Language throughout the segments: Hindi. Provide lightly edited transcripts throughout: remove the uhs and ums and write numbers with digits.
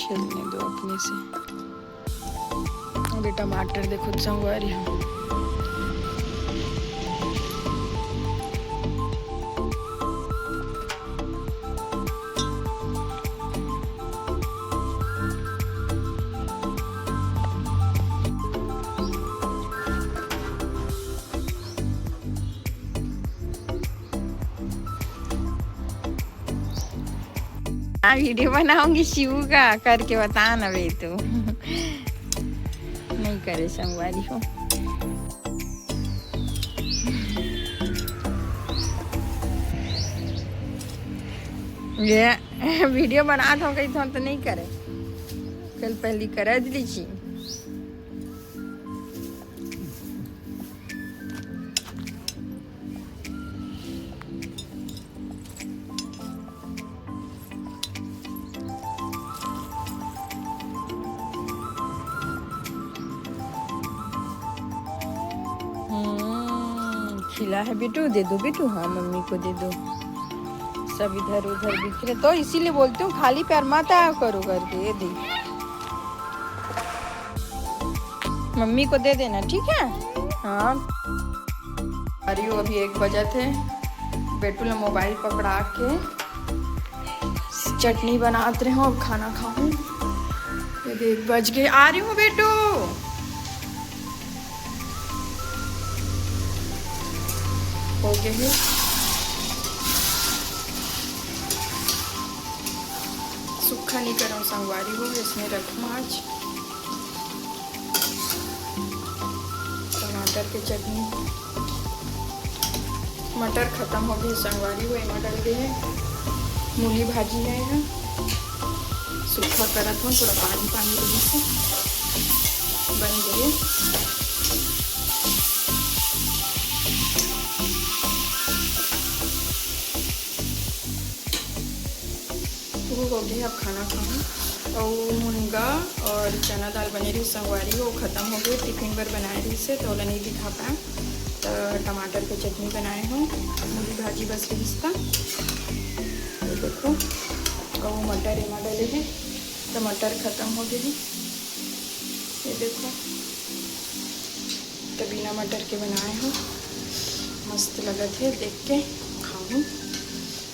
खेलने दो अपने से। अरे टमाटर देखो संगवारी हो। वीडियो बनाऊंगी शिव का, करके बता ना बे तू। नहीं करे संगवारी हो। ये वीडियो बना था कहीं तो नहीं करे, कल पहली कर लीजिए। खिला है बेटू, दे दो बेटू। हाँ मम्मी को दे दो। सब इधर उधर बिखरे तो इसीलिए बोलती हूँ खाली पैर मत आया करो करके। ये दे, मम्मी को दे देना ठीक है। हाँ अरे अभी 1 बजे थे। बेटू ने मोबाइल पकड़ा के चटनी बनाते रहे हो, अब खाना खाऊं। ये 1 बज गए। आ रही हूँ बेटू। हो गए हैं सूखा नहीं कर रहा हूँ संगवारी हो, इसमें रखूँ आज टमाटर की चटनी। मटर खत्म हो गई संगवारी हो, इमा डाल दी है। मूली भाजी है यहाँ, सूखा करत हूँ, थोड़ा पानी पानी रही से बन गई। हो गई, अब खाना खाऊँ। और मुनगा और चना दाल बनी रही संगवारी हो, ख़त्म हो गई। टिफिन पर बनाए रही से तो नहीं दिखा पाए, तो टमाटर की चटनी बनाए हूँ। मूली भाजी बस रही इसका, तो देखो। और मटर एमा डाले हैं, टमाटर ख़त्म हो गए। ये देखो, तो बिना मटर के बनाए हूँ, मस्त लगत है देख के। खाऊँ,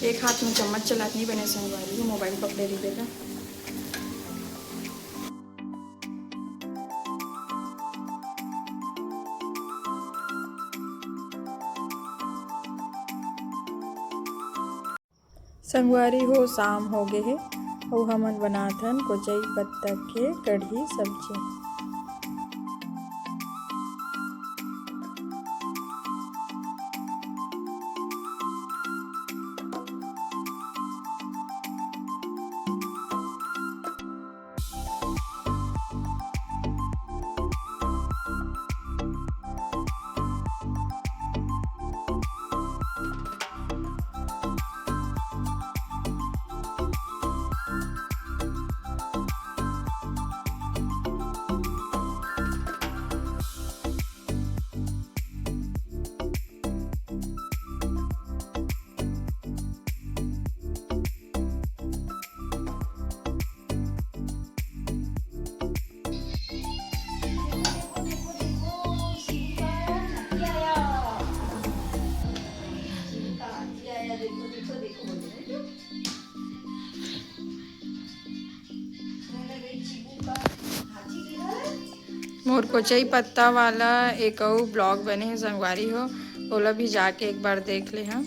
एक हाथ में चम्मच चलात नहीं बने संगवारी हूँ, मोबाइल पकड़े रही देगा। संगवारी हो शाम हो गए है और हमन बनाथन कोचई पत्ता के कढ़ी सब्जी। मोर कोचई पत्ता वाला एक और ब्लॉग बने हैं संगवारी हो, ओला भी जाके एक बार देख ले। हाँ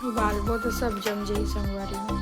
उबालबो तो सब जम जाई संगवारी में।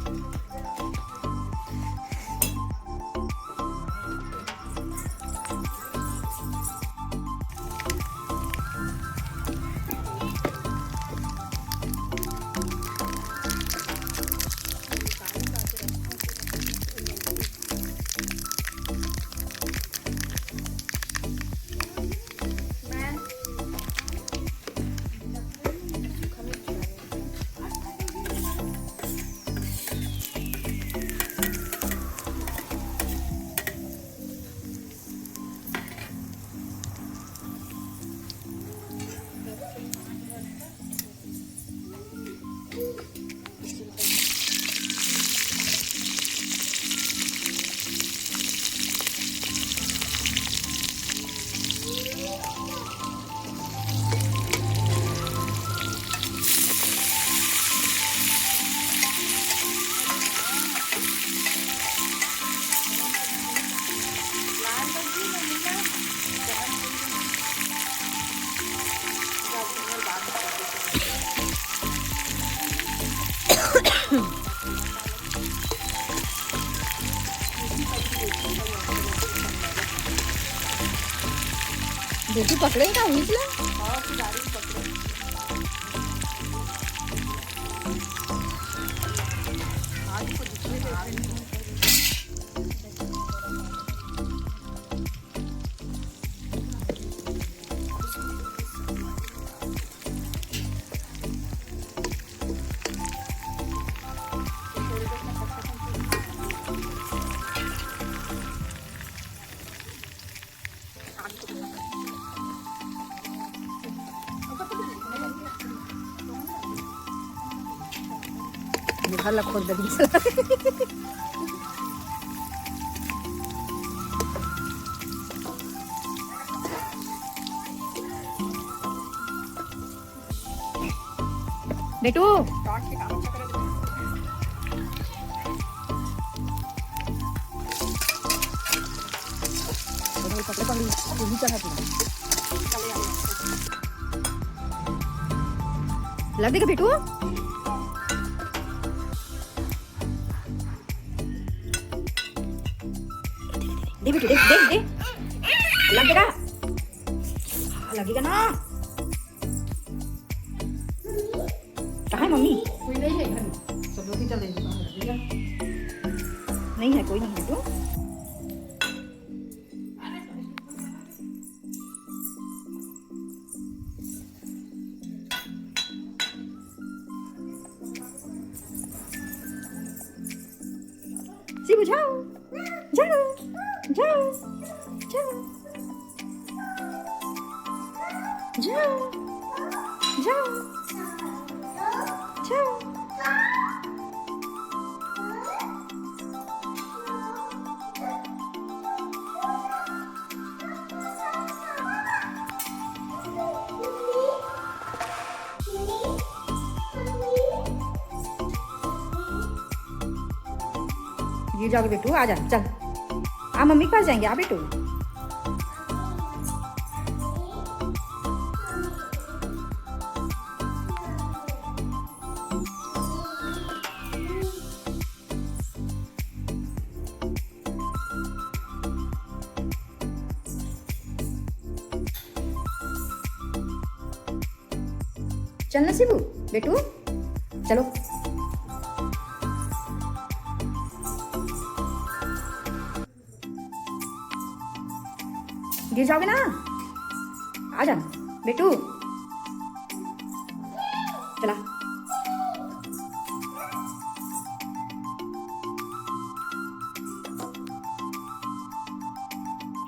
बेटी पकड़े का निकला। हाँ की गाड़ी पकड़े आज को दिखे निकाल खोल दे। बेटू टाट के काम चक्कर पकड़ पकड़ी तू भी चला लग देगा बेटू। दे बेटू दे दे दे लग देगा लगेगा ना। कहाँ है मम्मी? कोई नहीं है घर में सब लोग ही चले जाएंगे नहीं है कोई नहीं है तो सिबू जाओ जाओ जाओ जाओ जाओ जाओ जाओ। गिर जाओगे बेटू। आ जा चल आ मम्मी के पास जाएंगे। आ बेटू चलना शिबू बेटू चलो। गिर जाओगे ना। आ जा बेटू चला।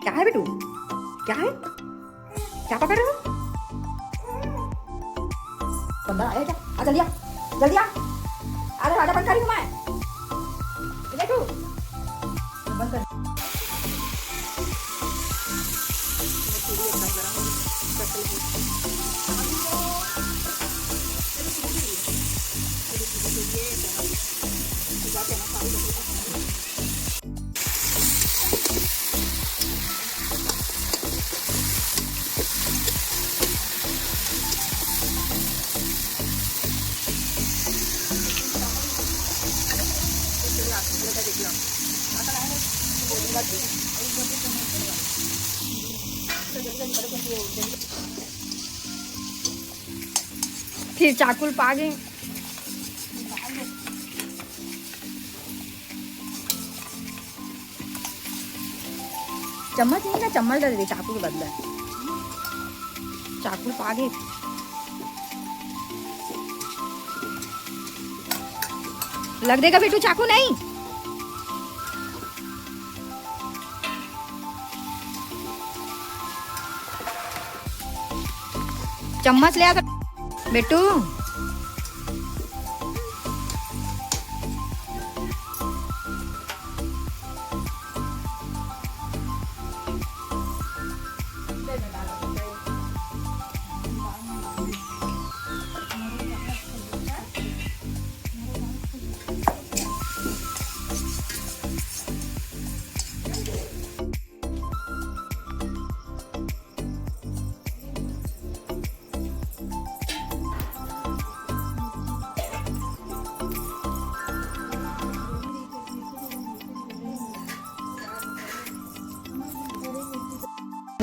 क्या है बेटू? क्या है? क्या पकड़ रहे हो? बंदा आया क्या? आ जल्दी आ जल्दी आ। अरे राजा बंद करी हूँ मैं। बेटू बंद कर। फिर चाकुल पा गए। चम्मच नहीं ना, चम्मच डाल दे चाकू के बदले। चाकू पा गए। लग देगा बेटू चाकू नहीं। चम्मच ले आ बेटू।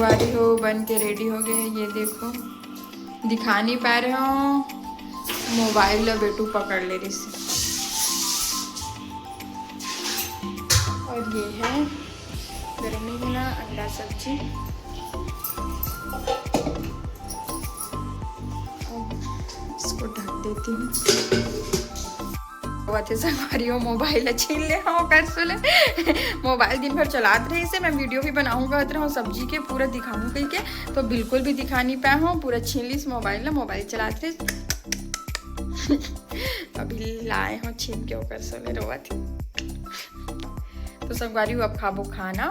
वारी हो बन के रेडी हो गए। ये देखो दिखा नहीं पा रहे हो, मोबाइल ला बेटू पकड़ ले रही से। और ये है गर्मी में ना अंडा सब्जी। इसको ढक देती हूँ। संगवारी मोबाइल छीन ले कर सुले मोबाइल दिन भर चलाते रहे से। मैं वीडियो भी बनाऊंगा उतना सब्जी के पूरा दिखाऊँ कहीं के, तो बिल्कुल भी दिखा नहीं पाया हूँ। पूरा छीन ली इस मोबाइल ना, मोबाइल चलाते रहे अभी लाए हो छीन के होकर सोले रोवा थी। तो संगवारी अब खाबो खाना।